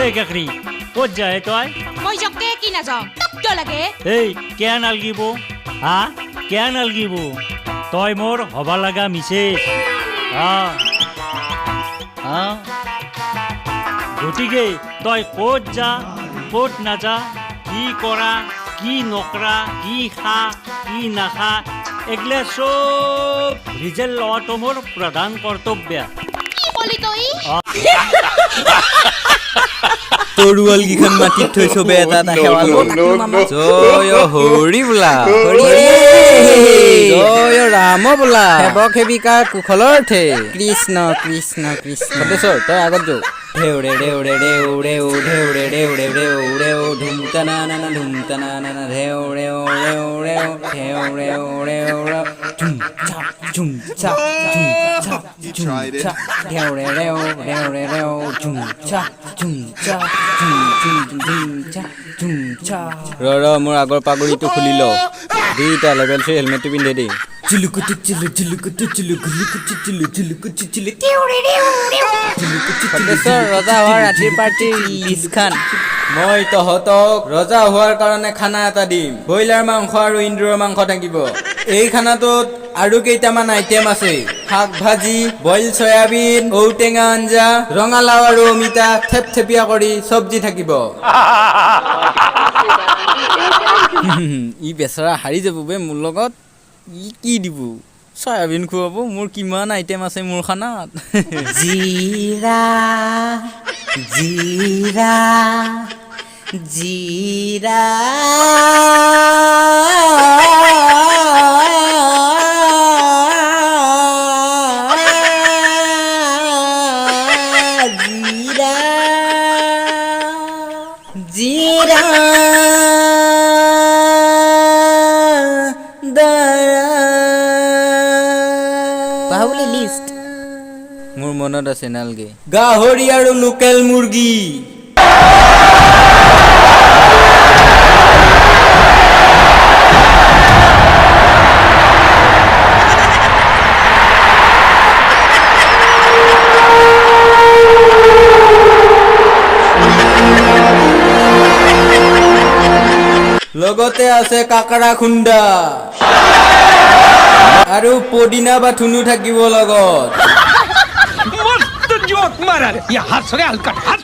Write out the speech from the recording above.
এই কাকৰি ক'ত যায় তই মই জকে কি নাযাওঁ কিয় লাগে এই কিয় নালগিব হা কিয় নালগিব তই মোৰ হ'ব লগা মিছেছ গতিকে তই ক'ত যা ক'ত নাযা কি কৰা কি নকৰা কি খা কি নাখা এগিলা চব ৰিজাল্ট লোৱাটো মোৰ প্ৰধান কৰ্তব্য কি কলি তই তৰুৱাল কিখন মাটিত থৈ চবে এটা এটা সেৱা জয় হৰি বোলা জয় ৰাম বোলা সেৱক সেৱিকাৰ কুশলৰ অৰ্থে কৃষ্ণ কৃষ্ণ কৃষ্ণ সতেশ্বৰ তই আগত যৌ ঢেউৰে ঢেউৰে ঢেউৰে ঢেউৰে ঢেউৰে ঢেউৰে ধুমতানা নানা ধুমতানা নানা ঢেউৰে ঢেউৰে ঢেউৰে ঢেউৰে ঝুম ছা ঝুম ছা ঝুম ছা ঝুম ছা ঢেউৰে ঢেউ ঢেউৰে ঢেউ ঝুম ছা ঝুম ছা ঝুম ঝুম ঝুম ছা ঝুম ছা ৰ মোৰ আগৰ পাগুৰিটো খুলি ল দুইটা লেভেল 3 হেলমেটটো পিন্ধে দেই চিলুকুটি চিলু চিলুকুটি চিলু গুলুকুটি চিলু চিলুকুটি চিলু টিউৰি ৰজা হোৱাৰ ৰাতিৰ পাৰ্টিৰ লিষ্টখন মই তহঁতক ৰজা হোৱাৰ কাৰণে খানা এটা দিম ব্ৰইলাৰ মাংস আৰু ইন্দুৰৰ মাংস থাকিব এই খানাটোত আৰু কেইটামান আইটেম আছে শাক ভাজি বইল সয়াবিন ঔটেঙা আঞ্জা ৰঙালাও আৰু অমিতা থেপথেপিয়া কৰি চব্জি থাকিব ই বেচৰা হাৰি যাব বে মোৰ লগত ই কি দিব সয়াবিন খুৱাব মোৰ কিমান আইটেম আছে মোৰ খানাত জিৰা জিৰা জিৰা জিৰা বাহুলি লিষ্ট মোৰ মনত আছে নালগে গাহৰি আৰু লোকেল মুৰ্গী লগতে আছে কাকৰা খুন্দা আৰু পদিনা বা থুনু থাকিব লগত मस्त जोक मारा रे ये हंस रे हल्का हंस